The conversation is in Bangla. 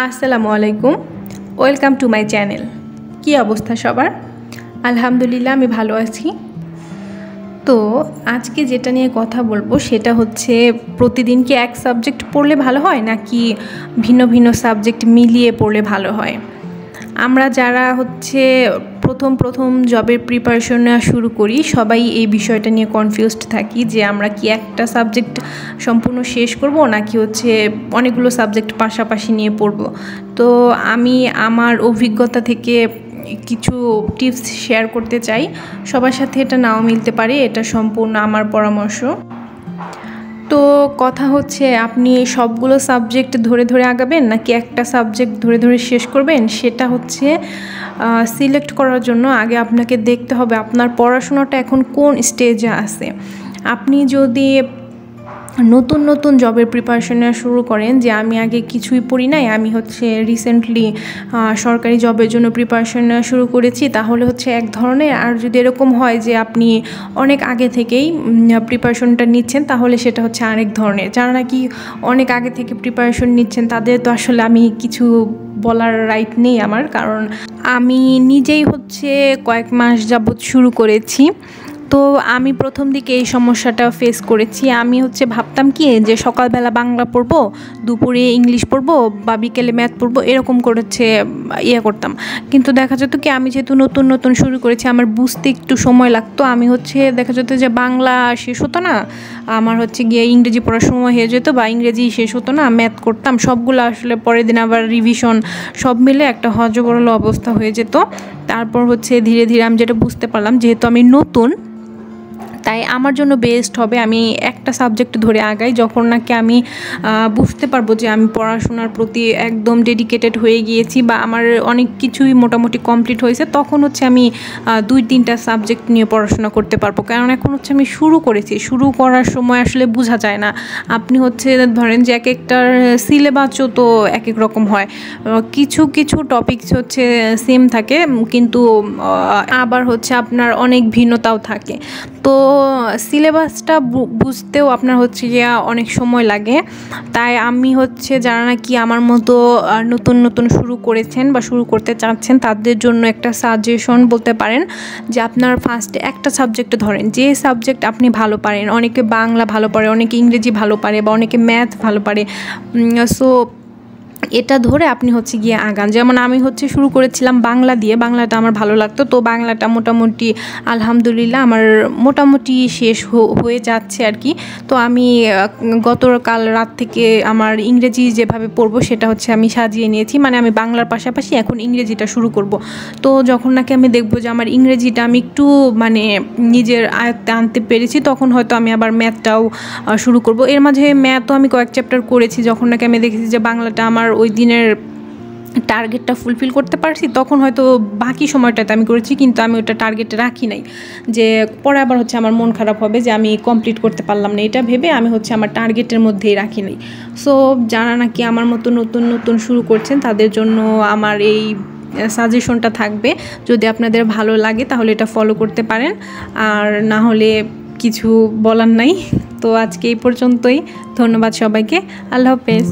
আসসালামু আলাইকুম, ওয়েলকাম টু মাই চ্যানেল। কি অবস্থা সবার? আলহামদুলিল্লাহ আমি ভালো আছি। তো আজকে যেটা নিয়ে কথা বলবো সেটা হচ্ছে, প্রতিদিন কি এক সাবজেক্ট পড়লে ভালো হয় নাকি ভিন্ন ভিন্ন সাবজেক্ট মিলিয়ে পড়লে ভালো হয়? আমরা যারা হচ্ছে প্রথম জবের প্রিপারেশন নেওয়া শুরু করি, সবাই এই বিষয়টা নিয়ে কনফিউজড থাকি যে আমরা কি একটা সাবজেক্ট সম্পূর্ণ শেষ করব নাকি হচ্ছে অনেকগুলো সাবজেক্ট পাশাপাশি নিয়ে পড়ব। তো আমি আমার অভিজ্ঞতা থেকে কিছু টিপস শেয়ার করতে চাই। সবার সাথে এটা নাও মিলতে পারে, এটা সম্পূর্ণ আমার পরামর্শ। তো কথা হচ্ছে, আপনি সবগুলো সাবজেক্ট ধরে ধরে আগাবেন নাকি একটা সাবজেক্ট ধরে ধরে শেষ করবেন, সেটা হচ্ছে সিলেক্ট করার জন্য আগে আপনাকে দেখতে হবে আপনার পড়াশোনাটা এখন কোন স্টেজে আছে। আপনি যদি নতুন জবের প্রিপারেশন নেওয়া শুরু করেন, যে আমি আগে কিছুই পড়ি নাই, আমি হচ্ছে রিসেন্টলি সরকারি জবের জন্য প্রিপারেশন নেওয়া শুরু করেছি, তাহলে হচ্ছে এক ধরনের। আর যদি এরকম হয় যে আপনি অনেক আগে থেকেই প্রিপারেশনটা নিচ্ছেন, তাহলে সেটা হচ্ছে আরেক ধরনের। যারা নাকি অনেক আগে থেকে প্রিপারেশন নিচ্ছেন তাদের তো আসলে আমি কিছু বলার রাইট নেই আমার, কারণ আমি নিজেই হচ্ছে কয়েক মাস যাবৎ শুরু করেছি। তো আমি প্রথম দিকে এই সমস্যাটা ফেস করেছি। আমি হচ্ছে ভাবতাম কি যে সকালবেলা বাংলা পড়বো, দুপুরে ইংলিশ পড়বো বা বিকেলে ম্যাথ পড়বো, এরকম করেছে করতাম। কিন্তু দেখা যেত কি, আমি যেহেতু নতুন শুরু করেছি, আমার বুঝতে একটু সময় লাগতো। আমি হচ্ছে দেখা যেত যে বাংলা শেষ হতো না, আমার হচ্ছে গিয়ে ইংরেজি পড়ার সময় হয়ে যেত, বা ইংরেজি শেষ হতো না, ম্যাথ করতাম, সবগুলো আসলে পরের দিন আবার রিভিশন, সব মিলে একটা হজবরল অবস্থা হয়ে যেত। তারপর হচ্ছে ধীরে ধীরে আমি যেটা বুঝতে পারলাম, যেহেতু আমি নতুন, তাই আমার জন্য বেস্ট হবে আমি একটা সাবজেক্ট ধরে আগাই। যখন নাকি আমি বুঝতে পারবো যে আমি পড়াশোনার প্রতি একদম ডেডিকেটেড হয়ে গিয়েছি, বা আমার অনেক কিছুই মোটামুটি কমপ্লিট হয়েছে, তখন হচ্ছে আমি 2-3টা সাবজেক্ট নিয়ে পড়াশোনা করতে পারবো। কারণ এখন হচ্ছে আমি শুরু করেছি, শুরু করার সময় আসলে বোঝা যায় না। আপনি হচ্ছে ধরেন যে এক একটার সিলেবাসও তো এক এক রকম হয়, কিছু টপিকস হচ্ছে সেম থাকে, কিন্তু আবার হচ্ছে আপনার অনেক ভিন্নতাও থাকে। তো সিলেবাসটা বুঝতেও আপনার হচ্ছে গিয়া অনেক সময় লাগে। তাই আমি হচ্ছে যারা নাকি আমার মতো নতুন শুরু করেছেন বা শুরু করতে চাচ্ছেন, তাদের জন্য একটা সাজেশন বলতে পারেন, যে আপনার ফার্স্টে একটা সাবজেক্ট ধরেন, যে সাবজেক্ট আপনি ভালো পারেন। অনেকে বাংলা ভালো পারে, অনেকে ইংরেজি ভালো পারে, বা অনেকে ম্যাথ ভালো পারে। সো এটা ধরে আপনি হচ্ছে গিয়ে আগান। যেমন আমি হচ্ছে শুরু করেছিলাম বাংলা দিয়ে, বাংলাটা আমার ভালো লাগতো, তো বাংলাটা মোটামুটি আলহামদুলিল্লাহ আমার মোটামুটি শেষ হয়ে যাচ্ছে আর কি। তো আমি গতকাল রাত থেকে আমার ইংরেজি যেভাবে পড়বো সেটা হচ্ছে আমি সাজিয়ে নিয়েছি, মানে আমি বাংলার পাশাপাশি এখন ইংরেজিটা শুরু করব। তো যখন নাকি আমি দেখবো যে আমার ইংরেজিটা আমি একটু মানে নিজের আয়ত্তে আনতে পেরেছি, তখন হয়তো আমি আবার ম্যাথটাও শুরু করব। এর মাঝে ম্যাথও আমি কয়েক চ্যাপ্টার করেছি, যখন নাকি আমি দেখেছি যে বাংলাটা আমার ওই দিনের টার্গেটটা ফুলফিল করতে পারছি, তখন হয়তো বাকি সময়টাতে আমি করেছি, কিন্তু আমি ওটা টার্গেটে রাখি নাই, যে পরে আবার হচ্ছে আমার মন খারাপ হবে যে আমি কমপ্লিট করতে পারলাম না, এটা ভেবে আমি হচ্ছে আমার টার্গেটের মধ্যেই রাখি নাই। সো যারা নাকি আমার মতো নতুন শুরু করছেন, তাদের জন্য আমার এই সাজেশনটা থাকবে। যদি আপনাদের ভালো লাগে তাহলে এটা ফলো করতে পারেন, আর না হলে কিছু বলার নাই। তো আজকে এই পর্যন্তই, ধন্যবাদ সবাইকে, আল্লাহ হাফেজ।